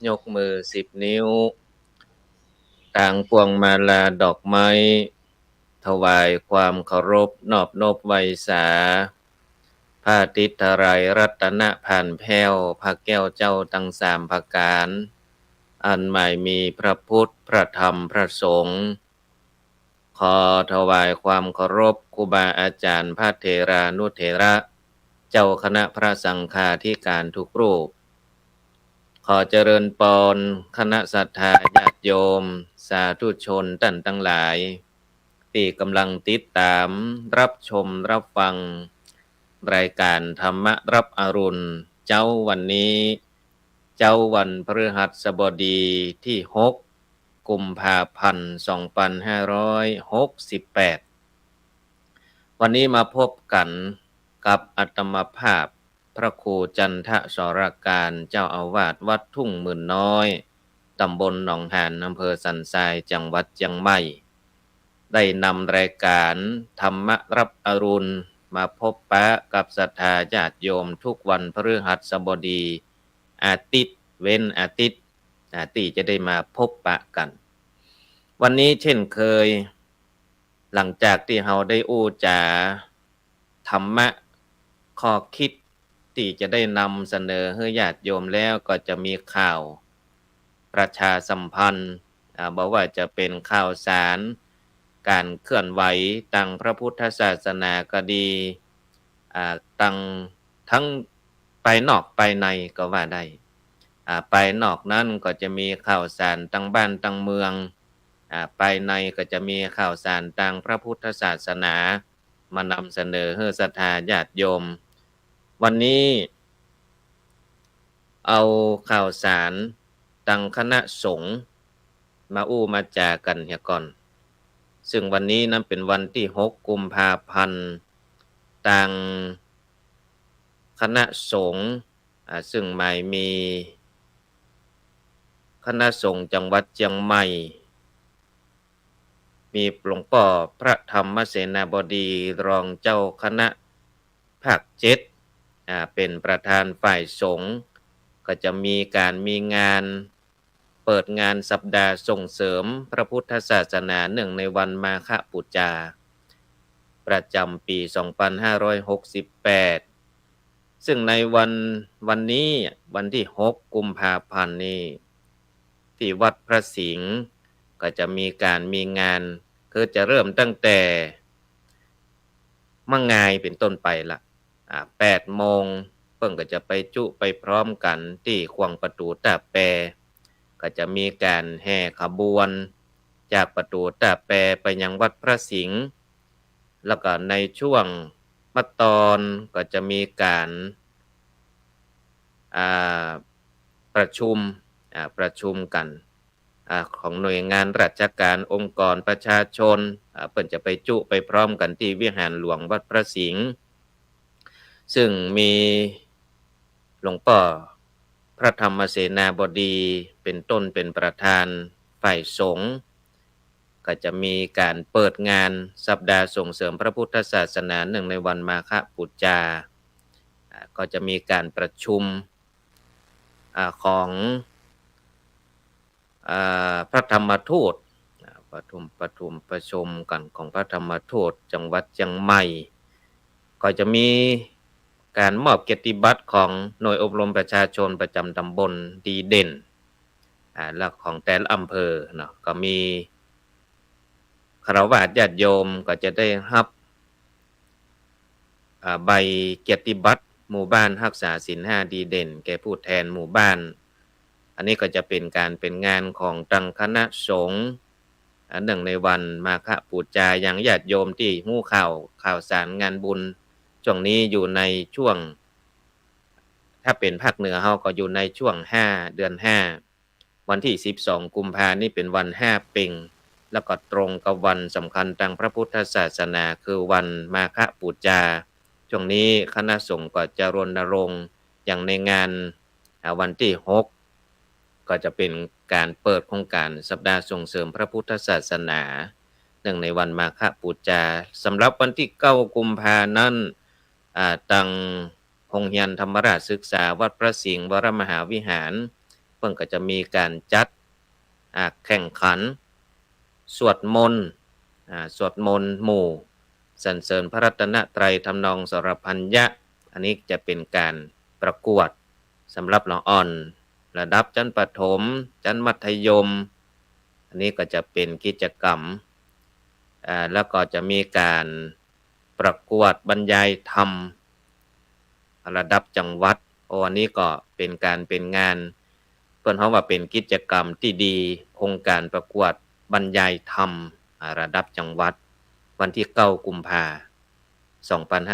ยกมือ10 นิ้วต่างพวงมาลาดอกไม้ถวายความเคารพนอบนบไวยสาพระทิตไตรรัตนผ่านแผ้วพระแก้วเจ้าทั้งสามประการอันไม่มีพระพุทธพระธรรมพระสงฆ์ขอถวายความเคารพครูบาอาจารย์พระเถรานุเถระเจ้าคณะพระสังฆาธิการทุกรูปขอเจริญปรคณะศรัทธาญาติโยมสาธุชนท่านทั้งหลายที่กำลังติดตามรับชมรับฟังรายการธรรมรับอรุณเจ้าวันนี้เจ้าวันพฤหัสบดีที่6กุมภาพันธ์2568วันนี้มาพบกันกับอาตมาภาพพระครูจันทสรการเจ้าอาวาสวัดทุ่งหมื่นน้อยตำบลหนองหานอำเภอสันทรายจังหวัดเชียงใหม่ได้นำรายการธรรมรับอรุณมาพบปะกับศรัทธาญาติโยมทุกวันพฤหัสบดีอาทิตย์เว้นอาทิตย์ที่จะได้มาพบปะกันวันนี้เช่นเคยหลังจากที่เราได้อู้จาธรรมะข้อคิดที่จะได้นำเสนอให้ญาติโยมแล้วก็จะมีข่าวประชาสัมพันธ์บอกว่าจะเป็นข่าวสารการเคลื่อนไหวตั้งพระพุทธศาสนาก็ดีตั้งทั้งไปนอกไปในก็ว่าได้ไปนอกนั้นก็จะมีข่าวสารตั้งบ้านตั้งเมืองไปในก็จะมีข่าวสารตั้งพระพุทธศาสนามานำเสนอให้ศรัทธาญาติโยมวันนี้เอาข่าวสารตั้งคณะสงฆ์มาอู้มาจากันเฮียก่อนซึ่งวันนี้นั้นเป็นวันที่6กุมภาพันธ์ตั้งคณะสงฆ์ซึ่งหมายมีคณะสงฆ์จังหวัดเชียงใหม่มีหลวงพ่อพระธรรมเสนาบดีรองเจ้าคณะภาค7เป็นประธานฝ่ายสงฆ์ก็จะมีงานเปิดงานสัปดาห์ส่งเสริมพระพุทธศาสนาเนื่องในวันมาฆบูชาประจำปี2568ซึ่งในวันนี้วันที่6กุมภาพันธ์นี้ที่วัดพระสิงห์ก็จะมีงานคือจะเริ่มตั้งแต่มะงายเป็นต้นไปละ8 โมงเพิ่งก็จะไปจุไปพร้อมกันที่ขวงประตูตาแปก็จะมีการแห่ขบวนจากประตูตาแปไปยังวัดพระสิงห์แล้วก็ในช่วงมัตอนก็จะมีการประชุมกันของหน่วยงานราชการองค์กรประชาชนเพิ่นจะไปจุไปพร้อมกันที่วิหารหลวงวัดพระสิงห์ซึ่งมีหลวงพ่อพระธรรมเสนาบดีเป็นต้นเป็นประธานฝ่ายสงฆ์ก็จะมีการเปิดงานสัปดาห์ส่งเสริมพระพุทธศาสนาเนื่องในวันมาฆบูชาก็จะมีการประชุมของพระธรรมทูตประชุมกันของพระธรรมทูตจังหวัดเชียงใหม่ก็จะมีการมอบเกียรติบัตรของหน่วยอบรมประชาชนประจำตำบลดีเด่นและของแต่ละอำเภอเนาะก็มีฆราวาสญาติโยมก็จะได้รับใบเกียรติบัตรหมู่บ้านรักษาศีล5ดีเด่นแก่ผู้แทนหมู่บ้านอันนี้ก็จะเป็นงานของตั้งคณะสงฆ์เนื่องในวันมาฆบูชาอย่างญาติโยมที่หู้ข่าวสารงานบุญช่วงนี้อยู่ในช่วงถ้าเป็นภาคเหนือเราก็อยู่ในช่วง5เดือน5วันที่12กุมภาพันธ์นี่เป็นวัน5เป็งแล้วก็ตรงกับวันสำคัญทางพระพุทธศาสนาคือวันมาฆบูชาช่วงนี้คณะสงฆ์ก็จะรณรงค์อย่างในงานวันที่6ก็จะเป็นการเปิดโครงการสัปดาห์ส่งเสริมพระพุทธศาสนาเนื่องในวันมาฆบูชาสำหรับวันที่9กุมภาพันธ์นั้นตั้งโรงเรียนธรรมราชศึกษาวัดพระสิงห์วรมหาวิหาร เพิ่นก็จะมีการจัดแข่งขันสวดมนต์สวดมนต์หมู่สรรเสริญพระรัตนตรัยทำนองสรพัญญะอันนี้จะเป็นการประกวดสำหรับละอ่อนระดับชั้นประถมชั้นมัธยมอันนี้ก็จะเป็นกิจกรรมแล้วก็จะมีการประกวดบรรยายธรรมระดับจังหวัดอันนี้ก็เป็นงานเพิ่นเฮาว่าเป็นกิจกรรมที่ดีโครงการประกวดบรรยายธรรมระดับจังหวัดวันที่9กุมภาพันธ์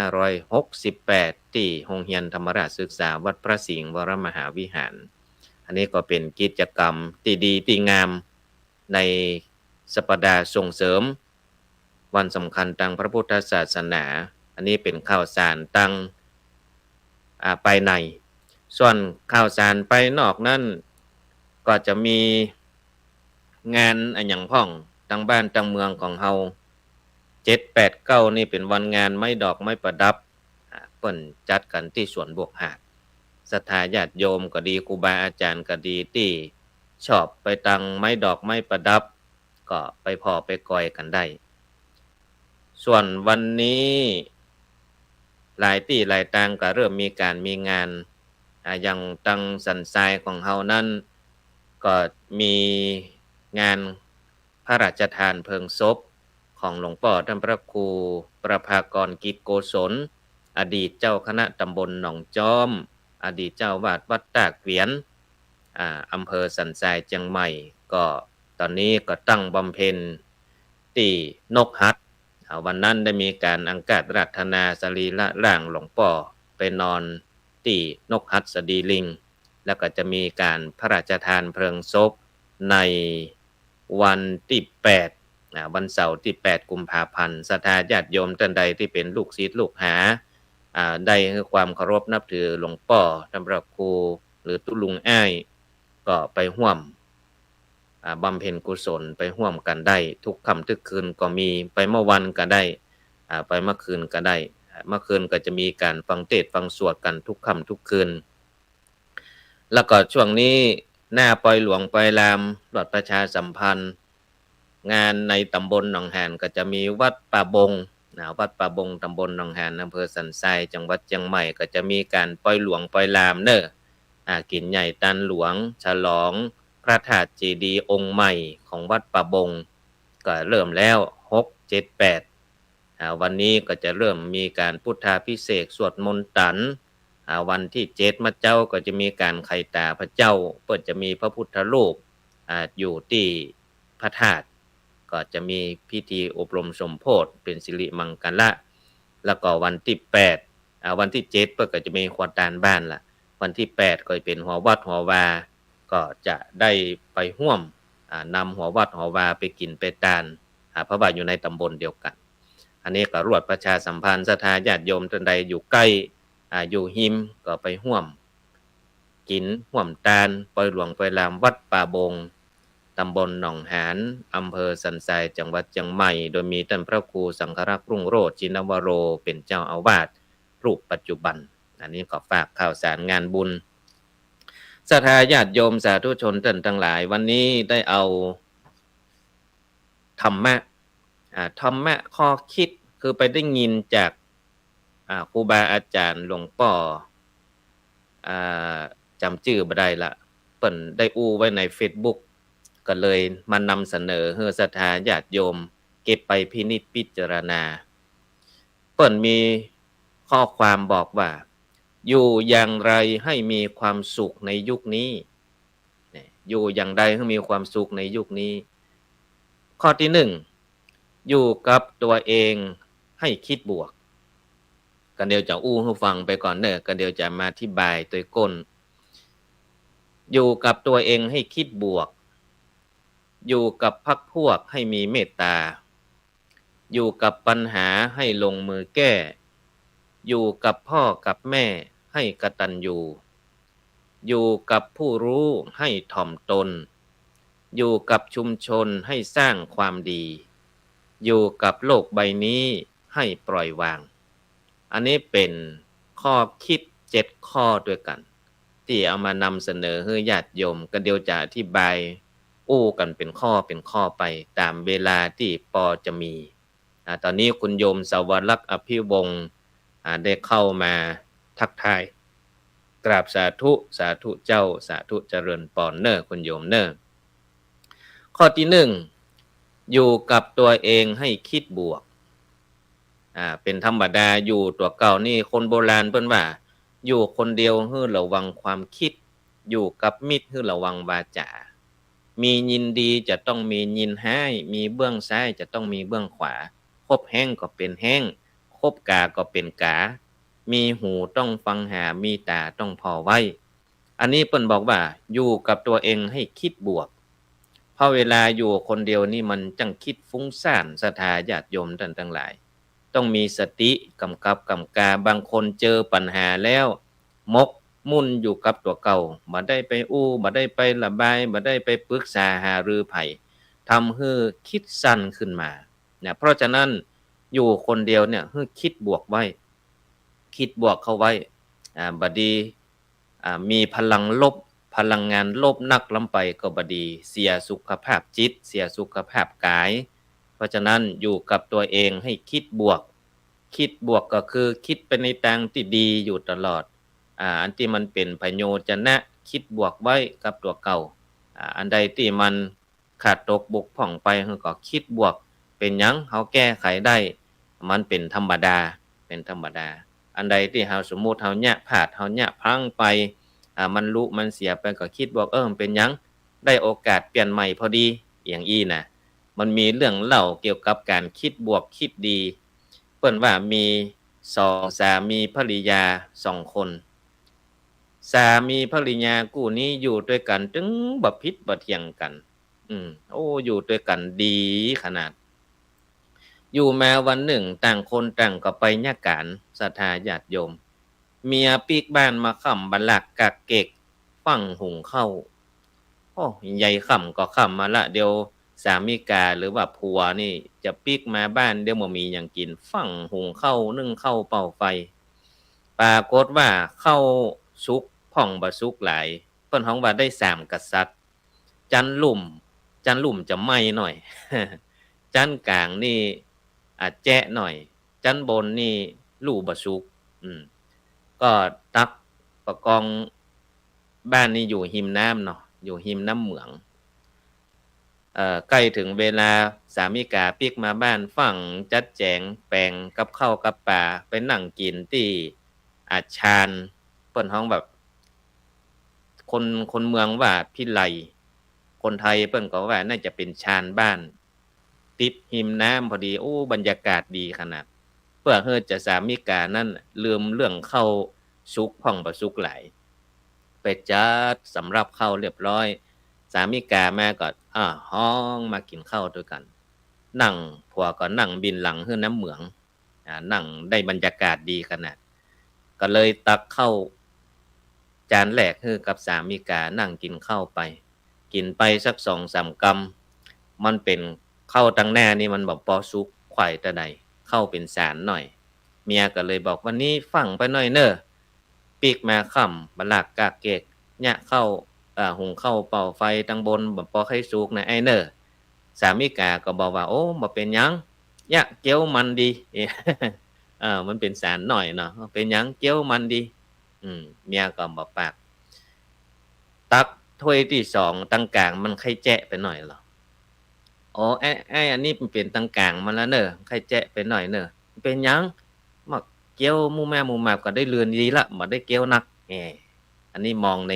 2568ที่โรงเรียนธรรมราชศึกษาวัดพระสิงห์วรมหาวิหารอันนี้ก็เป็นกิจกรรมที่ดีที่งามในสัปดาห์ส่งเสริมวันสำคัญทางพระพุทธศาสนาอันนี้เป็นข่าวสารตั้งไปในส่วนข่าวสารไปนอกนั้นก็จะมีงานอย่างพ่องทางบ้านทางเมืองของเฮา7 8 9นี่เป็นวันงานไม้ดอกไม้ประดับเปิ้นจัดกันที่สวนบวกหาดศรัทธาญาติโยมก็ดีครูบาอาจารย์ก็ดีที่ชอบไปตั้งไม้ดอกไม้ประดับก็ไปพอไปก่อยกันได้ส่วนวันนี้หลายที่หลายทางก็เริ่มมีงานอย่างตังสันทรายของเฮานั้นก็มีงานพระราชทานเพลิงศพของหลวงพ่อท่านพระครูประภากรกิจโกศลอดีตเจ้าคณะตำบลหนองจอมอดีตเจ้าวาดวัดตากเกวียนอำเภอสันทรายเชียงใหม่ก็ตอนนี้ก็ตั้งบำเพ็ญที่นกฮัดวันนั้นได้มีการอังคาราธนาสรีระร่างหลวงพ่อไปนอนที่นกฮัดสดีลิงแล้วก็จะมีการพระราชทานเพลิงศพในวันที่8วันเสาร์ที่8กุมภาพันธ์ศรัทธาญาติโยมท่านใดที่เป็นลูกศิษย์ลูกหาได้ให้ความเคารพนับถือหลวงพ่อท่านพระครูหรือตุลุงอ้ายก็ไปร่วมบำเพ็ญกุศลไปร่วมกันได้ทุกค่ำทุกคืนก็มีไปเมื่อวันก็ได้ไปเมื่อคืนก็ได้เมื่อคืนก็จะมีการฟังเทศน์ฟังสวดกันทุกค่ำทุกคืนแล้วก็ช่วงนี้หน้าปล่อยหลวงปล่อยลามรถประชาสัมพันธ์งานในตำบลหนองหานก็จะมีวัดป่าบงวัดป่าบงตำบลหนองหานอำเภอสันทรายจังหวัดเชียงใหม่ก็จะมีการปล่อยหลวงปล่อยลามกินใหญ่ตันหลวงฉลองพระธาตุเจดีย์องค์ใหม่ของวัดป่าบงก็เริ่มแล้ว6 7 8วันนี้ก็จะเริ่มมีการพุทธาภิเษกสวดมนต์ตันวันที่7มะเจ้าก็จะมีการไขตาพระเจ้าเปิดจะมีพระพุทธรูปอยู่ที่พระธาตุก็จะมีพิธีอบรมสมโภชเป็นสิริมังคละแล้วก็วันที่8วันที่7เปิดก็จะมีขวัญตานบ้านล่ะวันที่8ก็เป็นหัววัดหัววาก็จะได้ไปร่วมนำหัววัดหัววาไปกินไปตานเพราะว่าอยู่ในตำบลเดียวกันอันนี้ก็รวดประชาสัมพันธ์ศรัทธาญาติโยมท่านใดอยู่ใกล้อยู่หิมก็ไปร่วมกินร่วมตานปล่อยหลวงปล่อยลามวัดป่าบงตำบลหนองหานอำเภอสันทรายจังหวัดเชียงใหม่โดยมีท่านพระครูสังฆรักษ์รุ่งโรจน์จินวโรเป็นเจ้าอาวาสรูปปัจจุบันอันนี้ก็ฝากข่าวสารงานบุญศรัทธาญาติโยมสาธุชนท่านทั้งหลายวันนี้ได้เอาธรรมะข้อคิดคือไปได้ยินจากครูบาอาจารย์หลวงพ่อจำชื่อบ่ได้ละเปิ้นได้อู้ไว้ใน Facebook ก็เลยมานำเสนอให้ศรัทธาญาติโยมเก็บไปพินิจพิจารณาเปิ้นมีข้อความบอกว่าอยู่อย่างไรให้มีความสุขในยุคนี้อยู่อย่างไรให้มีความสุขในยุคนี้ข้อที่1อยู่กับตัวเองให้คิดบวกกันเดียวจะอู้ให้ฟังไปก่อนกันเดียวจะมาอธิบายตัวก้นอยู่กับตัวเองให้คิดบวกอยู่กับพรรคพวกให้มีเมตตาอยู่กับปัญหาให้ลงมือแก้อยู่กับพ่อกับแม่ให้กตัญญูอยู่กับผู้รู้ให้ถ่อมตนอยู่กับชุมชนให้สร้างความดีอยู่กับโลกใบนี้ให้ปล่อยวางอันนี้เป็นข้อคิด7ข้อด้วยกัน ที่เอามานำเสนอให้ญาติโยมก็เดี๋ยวจะอธิบายอู้กันเป็นข้อไปตามเวลาที่ปอจะมีตอนนี้คุณโยมสวรักษ์อภิวงศ์ได้เข้ามาทักทายกราบสาธุสาธุเจ้าสาธุเจริญปอนเนอร์คุณโยมเนอร์ข้อที่1อยู่กับตัวเองให้คิดบวกเป็นธรรมดาอยู่ตัวเก่านี่คนโบราณเพิ่นว่าอยู่คนเดียวให้ระวังความคิดอยู่กับมิตรให้ระวังวาจามียินดีจะต้องมียินให้มีเบื้องซ้ายจะต้องมีเบื้องขวาคบแห้งก็เป็นแห้งคบกาก็เป็นกามีหูต้องฟังหามีตาต้องพอไว้อันนี้เปิ้นบอกว่าอยู่กับตัวเองให้คิดบวกเพราะเวลาอยู่คนเดียวนี่มันจังคิดฟุ้งซ่านศรัทธาญาติโยมท่านทั้งหลายต้องมีสติกำกับกำกาบางคนเจอปัญหาแล้วมกมุ่นอยู่กับตัวเก่าบ่ได้ไปบ่ได้ไประบายบ่ได้ไปปรึกษาหารือไผทำให้คิดสั้นขึ้นมาเนี่ยเพราะฉะนั้นอยู่คนเดียวเนี่ยให้คิดบวกไว้คิดบวกเข้าไว้บัดดีมีพลังลบพลังงานลบนักล้ำไปก็บดีเสียสุขภาพจิตเสียสุขภาพกายเพราะฉะนั้นอยู่กับตัวเองให้คิดบวกคิดบวกก็คือคิดไปในทางที่ดีอยู่ตลอดอันที่มันเป็นพโยชนะคิดบวกไว้กับตัวเก่าอันใดที่มันขาดตกบกพร่องไปก็คิดบวกเป็นหยังเฮาแก้ไขได้มันเป็นธรรมดาอันใดที่เฮาสมมุติเฮาญะพลาดเฮาญะพลั้งไปมันรู้มันเสียไปก็คิดบวกมันเป็นหยังได้โอกาสเปลี่ยนใหม่พอดีอย่างอี้นะมันมีเรื่องเล่าเกี่ยวกับการคิดบวกคิดดีเปิ้นว่ามี2สามีภริยา2คนสามีภริยาคู่นี้อยู่ด้วยกันถึงบ่ผิดบ่เถียงกันอยู่ด้วยกันดีขนาดอยู่มาวันหนึ่งต่างคนต่างก็ไปญะการศรัทธาญาติโยมเมียปีกบ้านมาค่ำบัลลักกักเกกฟังหุงข้าวใหญ่ค่ำก็ค่ำมาละเดี๋ยวสามีกาหรือว่าผัวนี่จะปีกมาบ้านเดี๋ยวบ่มีหยังกินฟังหุงข้าวนึ่งข้าวเป่าไฟปรากฏว่าข้าวสุกพ่องบ่สุกหลายเพิ่นฮ้องว่าได้3กษัตริย์จันลุ่มจะไหม้หน่อย จันกลางนี่แจ๊ะหน่อยจันบนนี่ลูบ่สุกก็ตักประกองบ้านนี้อยู่หิมน้ำเนาะอยู่หิมน้ำเหมืองใกล้ถึงเวลาสามีกาปิกมาบ้านฝั่งจัดแจงแปลงกับข้าวกับปลาไปนั่งกินที่ชานเปิ้นฮ้องแบบคนเมืองว่าพิไลคนไทยเปิ้นก็ว่าน่าจะเป็นชานบ้านติดหิมน้ำพอดีบรรยากาศดีขนาดเพื่อให้จะสามีกานั่นลืมเรื่องเข้าสุกพ่องบ่สุกหลายไปจัดสำรับข้าวเรียบร้อยสามีกาแม่ก็ห้องมากินข้าวด้วยกันนั่งผัวก็นั่งบินหลังให้น้ำเหมืองนั่งได้บรรยากาศดีขนาดก็เลยตักข้าวจานแรกให้กับสามีกานั่งกินข้าวไปกินไปสัก 2-3 กำมันเป็นข้าวตั้งหน้านี่มันบ่พอสุกไขว่แต่ใดเข้าเป็นสารหน่อยเมียก็เลยบอกวันนี้ฟังไปหน่อยเน้อปีกมาค่ำบัลลักกากเกกญะเข้าหุงข้าวเป่าไฟตั้งบนบ่พอให้สุกนะไอ้เน้อสามีกาก็บอกว่าบ่เป็นหยังญะเกี๊ยวมันดี มันเป็นสารหน่อยเนาะเป็นหยังเกี๊ยวมันดีเมียก็บ่ปากตักถ้วยที่2ตั้งกลางมันไข่แจ๊ะไปหน่อยเหรอไอ้อันนี้มันเป็นตั้งกลางมันแล้วเน้อไข่แจ๊ะไปหน่อยเน้อเป็นหยังมักเกี๊ยวมูแม่มูมาก็ได้เรือนดีละบ่ได้เกี๊ยวนักอันนี้มองใ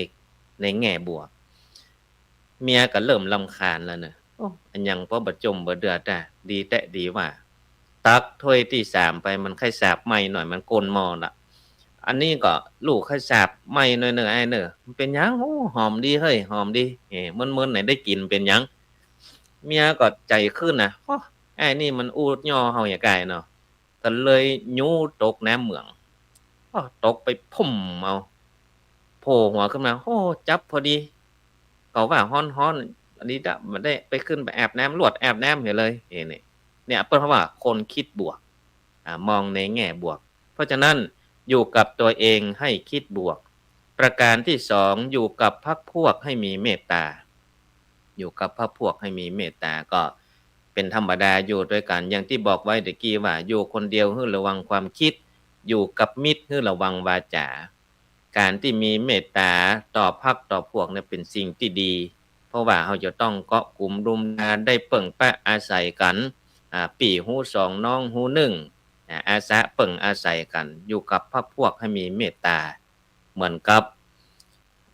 นแง่บวกเมียก็เริ่มรำคาญแล้วเน้ออันยังบ่บ่จมบ่เดือดดีแต่ดีว่าตักถ้วยที่3ไปมันไข่สาบไหม้หน่อยมันก้นหม้อน่ะอันนี้ก็ลูกไข่สาบไหม้หน่อยเน้อไอ้เน้อมันเป็นหยังหอมดีเฮ้ยหอมดีมึนๆไหนได้กินเป็นหยังเมียก็ใจขึ้นนะไอ้นี่มันอูดย่อเฮาอย่าไกลเนาะก็เลยยู้ตกน้ำเหมืองตกไปพุ่มเอาโผล่หัวขึ้นมาจับพอดีก็ว่าฮ้อนๆอันนี้มันได้ไปขึ้นไปอาบน้ำลวดอาบน้ำเห็นเลยเนี่ยเปิ้นเพราะว่าคนคิดบวกมองในแง่บวกเพราะฉะนั้นอยู่กับตัวเองให้คิดบวก ประการที่สองอยู่กับพรรคพวกให้มีเมตตาอยู่กับพรรคพวกให้มีเมตตาก็เป็นธรรมดาอยู่ด้วยกันอย่างที่บอกไว้เมื่อกี้ว่าอยู่คนเดียวให้ระวังความคิดอยู่กับมิตรให้ระวังวาจาการที่มีเมตตาต่อพรรคต่อพวกเนี่ยเป็นสิ่งที่ดีเพราะว่าเราจะต้องเกาะกลุ่มรุมนาได้เปิ่งแปะอาศัยกันปี่หูสองน้องหูหนึ่งอาสะเปิ่งอาศัยกันอยู่กับพรรคพวกให้มีเมตตาเหมือนกับ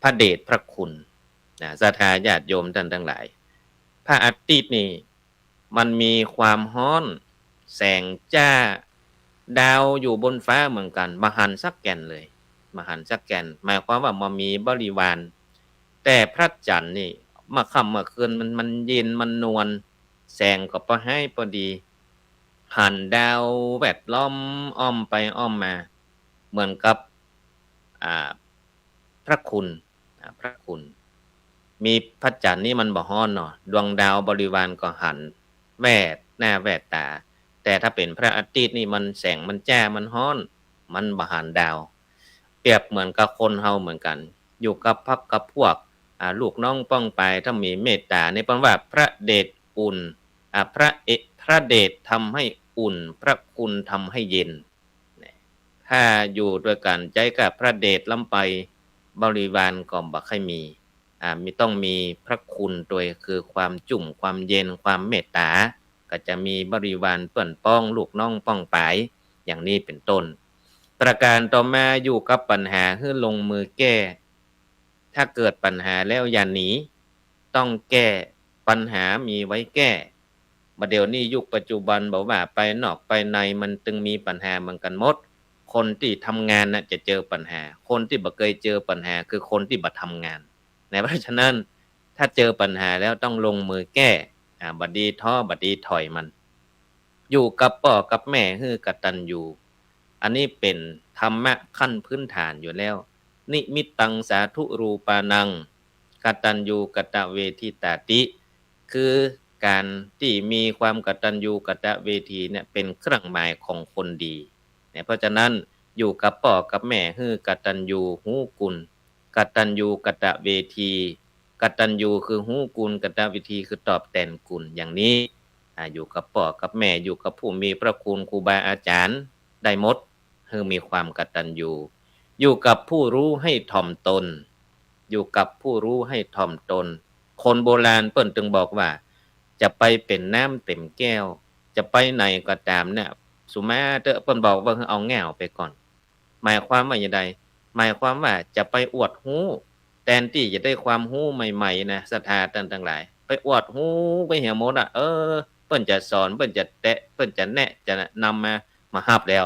พระเดชพระคุณศรัทธาญาติโยมท่านทั้งหลายพระอาทิตย์นี่มันมีความร้อนแสงจ้าดาวอยู่บนฟ้าเหมือนกันมหันต์สักแก่นเลยมหันต์สักแก่นหมายความว่ามันมีบริวารแต่พระจันทร์นี่มาค่ำมาคืนมันเย็นมันนวลแสงก็พอให้พอดีหันดาวแวดล้อมอ้อมไปอ้อมมาเหมือนกับพระคุณพระคุณมีพระจันทร์นี่มันบ่ฮ้อนเนาะดวงดาวบริวารก็หันแวดหน้าแวดตาแต่ถ้าเป็นพระอาทิตย์นี่มันแสงมันจ้ามันฮ้อนมันบ่หันดาวเปรียบเหมือนกับคนเฮาเหมือนกันอยู่กับพรรคกับพวกลูกน้องป้องไปถ้ามีเมตตาในปนว่าพระเดชอุ่นพระเดชทำให้อุ่นพระคุณทำให้เย็นถ้าอยู่ด้วยกันใจกับพระเดชล้ำไปบริวารก็บ่ค่อยมีมีต้องมีพระคุณโดยคือความจุ่มความเย็นความเมตตาก็จะมีบริวารเปื้อนป้องลูกน้องป้องปายอย่างนี้เป็นต้นประการต่อมาอยู่กับปัญหาให้ลงมือแก้ถ้าเกิดปัญหาแล้วอย่าหนีต้องแก้ปัญหามีไว้แก้บัดเดี๋ยวนี้ยุคปัจจุบันบอกว่าไปนอกไปในมันตึงมีปัญหาเหมือนกันหมดคนที่ทำงานน่ะจะเจอปัญหาคนที่บ่เคยเจอปัญหาคือคนที่บ่ทำงานเพราะฉะนั้นถ้าเจอปัญหาแล้วต้องลงมือแก้บัดดีท้อบัดดีถอยมันอยู่กับพ่อกับแม่คือกตัญญูอันนี้เป็นธรรมะขั้นพื้นฐานอยู่แล้วนิมิตตังสาธุรูปานังกตัญญูกตเวทิตาติคือการที่มีความกตัญญูกตเวทีเนี่ยเป็นเครื่องหมายของคนดีเพราะฉะนั้นอยู่กับพ่อกับแม่คือกตัญญูหูกุลกตัญญูกตเวทีกตัญญูคือหูกุลกตเวทีคือตอบแทนกุลอย่างนี้อยู่กับพ่อกับแม่อยู่กับผู้มีพระคุณครูบาอาจารย์ได้หมดคือมีความกตัญญูอยู่กับผู้รู้ให้ถ่อมตนอยู่กับผู้รู้ให้ถ่อมตนคนโบราณเปิ้นจึงบอกว่าจะไปเป็นน้ำเต็มแก้วจะไปไหนก็ตามเนี่ยสุมาเตอเปิ้นบอกว่าเอาแง่วไปก่อนหมายความว่าอย่างไรหมายความว่าจะไปอวดหู้แทนที่จะได้ความหู้ใหม่ๆนะศรัทธาท่านทั้งหลายไปอวดหู้ไปเหี่ยหมดเปิ้นจะสอนเปิ้นจะแตะเปิ้นจะแนะจะนำมาฮับแล้ว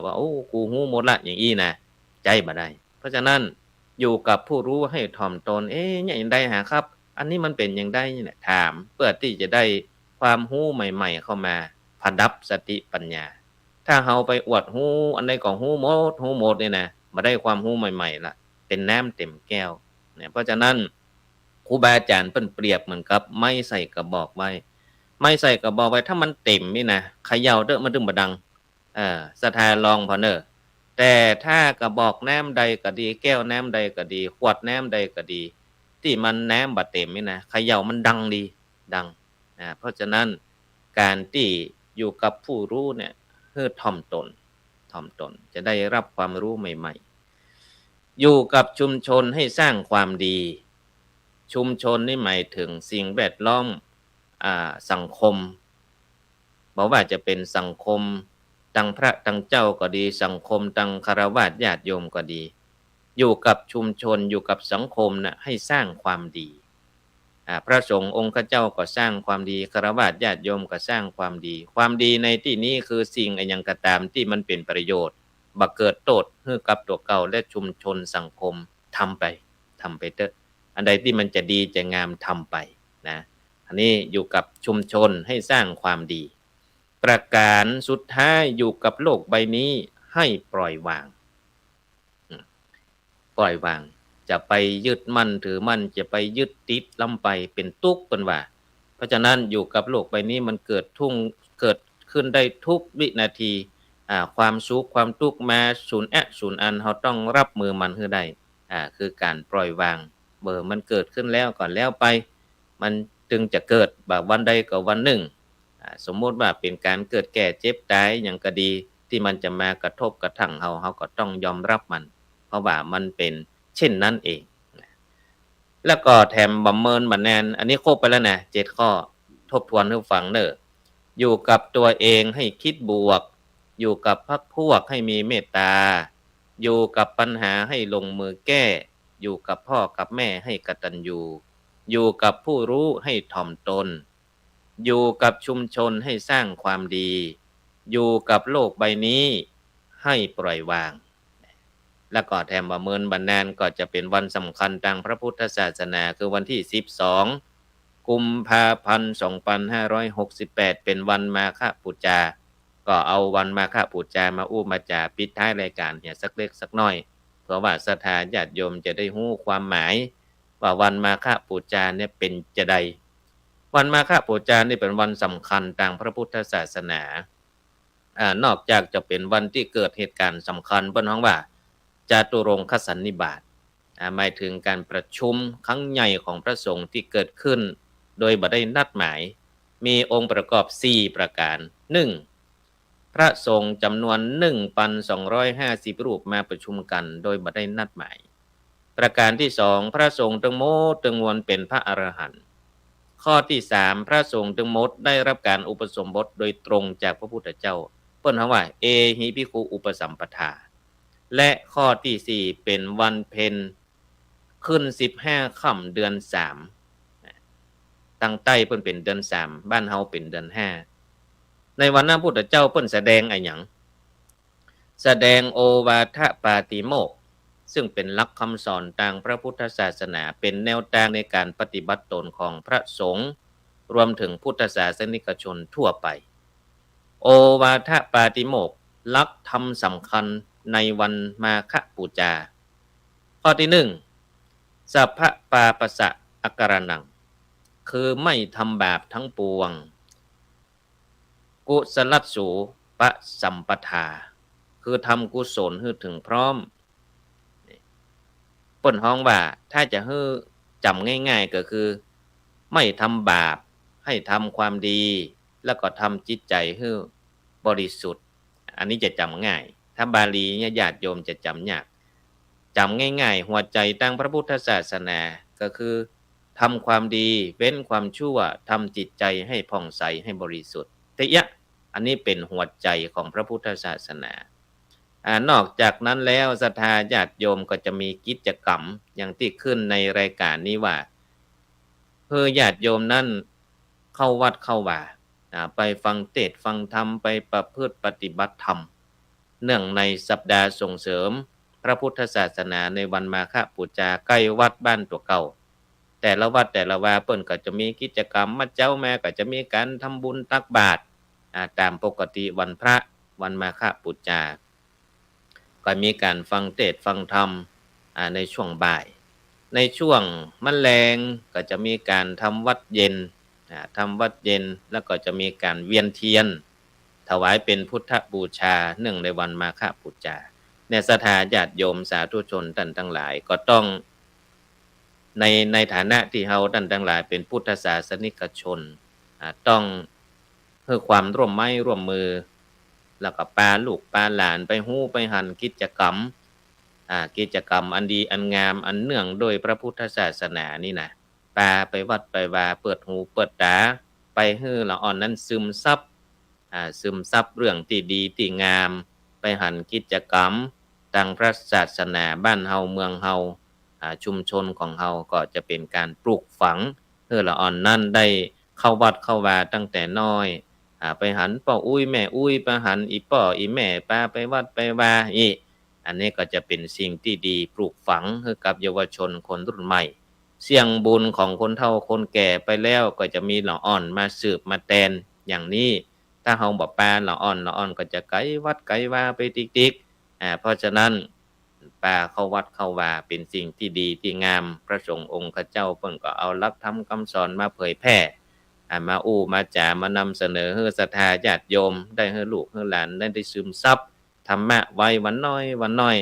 ว่าโอ้กูหู้หมดละอย่างอี้นะใจบ่ได้เพราะฉะนั้นอยู่กับผู้รู้ให้ถ่อมตนอย่างใดหาครับอันนี้มันเป็นอย่างใดเนี่ยถามเพื่อที่จะได้ความหู้ใหม่ๆเข้ามาผดับสติปัญญาถ้าเฮาไปอวดหู้อันใดก็หู้หมดเนี่ยนะบ่ได้ความหู้ใหม่ๆละเป็นน้ำเต็มแก้วเนี่ยเพราะฉะนั้นครูบาอาจารย์เปิ้นเปรียบเหมือนกับไม้ใส่กระบอกไว้ไม้ใส่กระบอกไว้ถ้ามันเต็มนี่นะเขย่าเด้อมันถึงบ่ดังศรัทธาลองพอเด้อแต่ถ้ากระบอกน้ำใดก็ดีแก้วน้ำใดก็ดีขวดน้ำใดก็ดีที่มันน้ำบ่เต็มนี่นะเขย่ามันดังดีดังเพราะฉะนั้นการที่อยู่กับผู้รู้เนี่ยคือถ่อมตนจะได้รับความรู้ใหม่ๆอยู่กับชุมชนให้สร้างความดีชุมชนนี่หมายถึงสิ่งแวดล้อมสังคมบอกว่าจะเป็นสังคมตั้งพระตั้งเจ้าก็ดีสังคมตั้งฆราวาสญาติโยมก็ดีอยู่กับชุมชนอยู่กับสังคมน่ะให้สร้างความดีพระสงฆ์องค์ข้าเจ้าก็สร้างความดีฆราวาสญาติโยมก็สร้างความดีความดีในที่นี้คือสิ่งอันยังกระตามที่มันเป็นประโยชน์บ่เกิดโทษให้กับตัวเก่าและชุมชนสังคมทำไปเถอะอันใดที่มันจะดีจะงามทำไปนะอันนี้อยู่กับชุมชนให้สร้างความดีประการสุดท้ายอยู่กับโลกใบนี้ให้ปล่อยวางจะไปยึดมั่นถือมั่นจะไปยึดติดลำไปเป็นทุกข์เป็นว่าเพราะฉะนั้นอยู่กับโลกใบนี้มันเกิดขึ้นได้ทุกวินาทีความสุขความทุกข์มาศูนย์อันเราต้องรับมือมันให้ได้ คือการปล่อยวางมันเกิดขึ้นแล้วก่อนแล้วไปมันจึงจะเกิดแบบวันใดก็วันหนึ่งสมมุติว่าเป็นการเกิดแก่เจ็บตายอย่างก็ดีที่มันจะมากระทบกระทั่งเราก็ต้องยอมรับมันเพราะว่ามันเป็นเช่นนั้นเองแล้วก็แถมบำเมินบันแนนอันนี้ครบไปแล้วนะ7ข้อทบทวนให้ฟังเนอะอยู่กับตัวเองให้คิดบวกอยู่กับพรรคพวกให้มีเมตตาอยู่กับปัญหาให้ลงมือแก้อยู่กับพ่อกับแม่ให้กตัญญูอยู่กับผู้รู้ให้ถ่อมตนอยู่กับชุมชนให้สร้างความดีอยู่กับโลกใบนี้ให้ปล่อยวางแล้วก็แถมว่าเมินบันนานก็จะเป็นวันสำคัญทางพระพุทธศาสนาคือวันที่12กุมภาพันธ์2568เป็นวันมาฆบูชาก็เอาวันมาฆบูชามามาจาปิดท้ายรายการเนี่ยสักเล็กสักน้อยเพราะว่าศรัทธาญาติโยมจะได้รู้ความหมายว่าวันมาฆบูชาเนี่ยเป็นจะใดวันมาฆบูชานี่เป็นวันสำคัญทางพระพุทธศาสนานอกจากจะเป็นวันที่เกิดเหตุการณ์สำคัญบนห้องว่าจาตุรงคสันนิบาตหมายถึงการประชุมครั้งใหญ่ของพระสงฆ์ที่เกิดขึ้นโดยบ่ได้นัดหมายมีองค์ประกอบ4ประการ 1. พระสงฆ์จำนวน 1,250 รูปมาประชุมกันโดยบ่ได้นัดหมายประการที่2พระสงฆ์ทั้งหมดทั้งมวลเป็นพระอรหันต์ข้อที่3พระสงฆ์ทั้งหมดได้รับการอุปสมบทโดยตรงจากพระพุทธเจ้าเปิ้นว่าเอหิภิกขุอุปสัมปทาและข้อที่4เป็นวันเพ็ญขึ้น15ค่ำเดือน3ตั้งใต้เปิ้นเป็นเดือน3บ้านเฮาเป็นเดือน5ในวันนั้นพระพุทธเจ้าเปิ้นแสดงอะไรหยังแสดงโอวาทปาติโมกข์ซึ่งเป็นหลักคำสอนทางพระพุทธศาสนาเป็นแนวทางในการปฏิบัติตนของพระสงฆ์รวมถึงพุทธศาสนิกชนทั่วไปโอวาทปาติโมกข์หลักธรรมสำคัญในวันมาฆบูชาข้อที่1สัพพปาปสะอาการนังคือไม่ทำบาปทั้งปวงกุศลัสสูปะสัมปทาคือทำกุศลให้ถึงพร้อมเปิ้นฮ้องว่าถ้าจะให้จำง่ายๆก็คือไม่ทำบาปให้ทำความดีแล้วก็ทำจิตใจให้บริสุทธิ์อันนี้จะจำง่ายถ้าบาลีเนี่ยญาติโยมจะจำยากจำง่ายๆหัวใจตั้งพระพุทธศาสนาก็คือทำความดีเว้นความชั่วทำจิตใจให้ผ่องใสให้บริสุทธิ์แต่อันนี้เป็นหัวใจของพระพุทธศาสนานอกจากนั้นแล้วศรัทธาญาติโยมก็จะมีกิจกรรมอย่างที่ขึ้นในรายการนี้ว่าเพื่อญาติโยมนั้นเข้าวัดเข้าว่าไปฟังเทศน์ฟังธรรมไปประพฤติปฏิบัติธรรมเนื่องในสัปดาห์ส่งเสริมพระพุทธศาสนาในวันมาฆบูชาใกล้วัดบ้านตัวเก่าแต่ละวัดแต่ละวาเปิ้นก็จะมีกิจกรรมมัดเจ้าแม่ก็จะมีการทำบุญตักบาตรตามปกติวันพระวันมาฆบูชาก็มีการฟังเทศน์ฟังธรรมในช่วงบ่ายในช่วงมะแรงก็จะมีการทำวัดเย็นทำวัดเย็นแล้วก็จะมีการเวียนเทียนถวายเป็นพุทธบูชาเนื่องในวันมาฆบูชาในศรัทธาญาติโยมสาธุชนท่านทั้งหลายก็ต้องในฐานะที่เฮาท่านทั้งหลายเป็นพุทธศาสนิกชนต้องเพื่อความร่วมไม้ร่วมมือแล้วก็ปาลูกปาหลานไปฮู้ไปหันกิจกรรมอันดีอันงามอันเนื่องโดยพระพุทธศาสนานี่นะปาไปวัดไปวาเปิดหูเปิดตาไปฮื้อละอ่อนนั้นซึมซับเรื่องที่ดีที่งามไปหันกิจกรรมทางพระศาสนาบ้านเฮาเมืองเฮาชุมชนของเฮาก็จะเป็นการปลูกฝังเพื่อละอ่อนนั่นได้เข้าวัดเข้าวาตั้งแต่น้อยไปหันพ่ออุ้ยแม่อุ้ยไปหันอีพ่ออีแม่ปาไปวัดไปวาอันนี้ก็จะเป็นสิ่งที่ดีปลูกฝังให้กับเยาวชนคนรุ่นใหม่เสี่ยงบุญของคนเฒ่าคนแก่ไปแล้วก็จะมีละอ่อนมาสืบมาแทนอย่างนี้ถ้าเฮาบ่ปาละอ่อนก็จะไกลวัดไกลวาไปติ๊กๆเพราะฉะนั้นปาเข้าวัดเข้าวาเป็นสิ่งที่ดีที่งามพระสงฆ์องค์ข้าเจ้าเพิ่นก็เอาหลักธรรมคำสอนมาเผยแพร่มามาจามานำเสนอให้ศรัทธาญาติโยมได้ให้ลูกให้หลานได้ซึมซับธรรมะไว้วันน้อย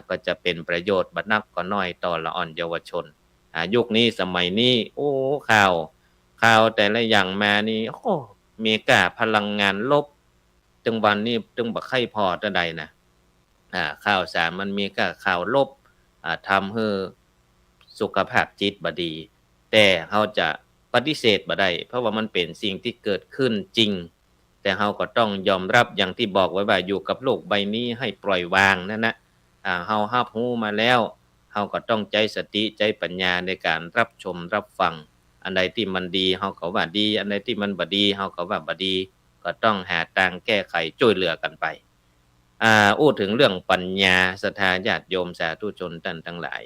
ก็จะเป็นประโยชน์บัดนักก็น้อยต่อละอ่อนเยาวชนยุคนี้สมัยนี้โอ้ข่าวแต่ละอย่างมานี่โอ้มีกาพลังงานลบจึงวันนี้จึงบ่ค่อยพอเท่าใดนะข่าวสารมันมีก็ข่าวลบทำให้สุขภาพจิตบ่ดีแต่เราจะปฏิเสธบ่ได้เพราะว่ามันเป็นสิ่งที่เกิดขึ้นจริงแต่เราก็ต้องยอมรับอย่างที่บอกไว้ว่าอยู่กับโลกใบนี้ให้ปล่อยวางนั่นนะเรารับรู้มาแล้วเราก็ต้องใจสติใจปัญญาในการรับชมรับฟังอันใดที่มันดีเราก็ว่าดีอันใดที่มันบ่ดีเราก็ว่าบ่ดีก็ต้องหาทางแก้ไขช่วยเหลือกันไปอู้ถึงเรื่องปัญญาศรัทธาญาติโยมสาธุชนท่านทั้งหลาย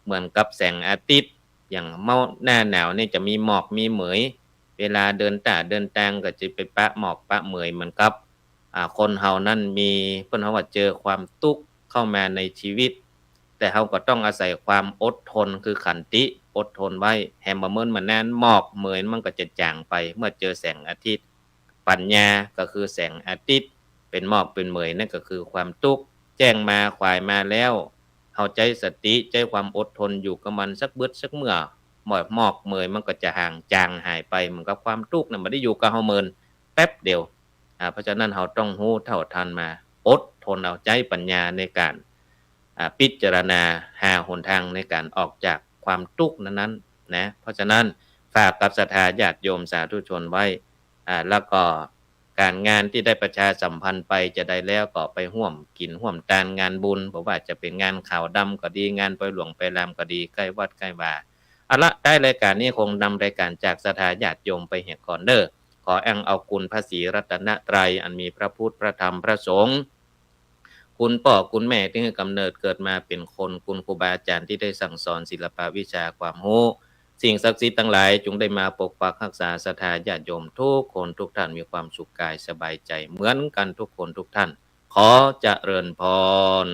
เหมือนกับแสงอาทิตย์อย่างหน้าหนาวนี่จะมีหมอกมีเหมยเวลาเดินเดินทางก็จะไปปะหมอกปะเหมยเหมือนกับคนเฮานั้นมีเพิ่นว่าเจอความทุกข์เข้ามาในชีวิตแต่เฮาก็ต้องอาศัยความอดทนคือขันติอดทนไว้แฮมบ่เหมินมานานหมอกเหมยมันก็จะจางไปเมื่อเจอแสงอาทิตย์ปัญญาก็คือแสงอาทิตย์เป็นหมอกเป็นเหมยนั่นก็คือความทุกข์แจ้งมาขวายมาแล้วเฮาใจสติใจความอดทนอยู่กับมันสักเบิดสักเมื่อหมอกเหมยมันก็จะห่างจางหายไปเหมือนกับความทุกข์น่ะบ่ได้อยู่กับเฮาเมินแป๊บเดียวเพราะฉะนั้นเราต้องรู้เท่าทันมาอดทนเอาใจปัญญาในการพิจารณาหาหนทางในการออกจากความทุกข์นั้นๆนะเพราะฉะนั้นฝากกับศรัทธาญาติโยมสาธุชนไว้แล้วก็การงานที่ได้ประชาสัมพันธ์ไปจะได้แล้วก็ไปร่วมกินร่วมทานงานบุญบ่ว่าจะเป็นงานขาวดำก็ดีงานปล่อยหลวงไปรำก็ดีใกล้วัดใกล้ว่าเอาละได้รายการนี้คงนำรายการจากศรัทธาญาติโยมไปเฮ็ดก่อนเด้อขออ้างเอาคุณพระศรีรัตนตรัยอันมีพระพุทธพระธรรมพระสงฆ์คุณพ่อคุณแม่ที่ให้กำเนิดเกิดมาเป็นคนคุณครูบาอาจารย์ที่ได้สั่งสอนศิลปะวิชาความรู้สิ่งศักดิ์สิทธิ์ทั้งหลายจงได้มาปกปักรักษาศรัทธาญาติโยมทุกคนทุกท่านมีความสุขกายสบายใจเหมือนกันทุกคนทุกท่านขอเจริญพร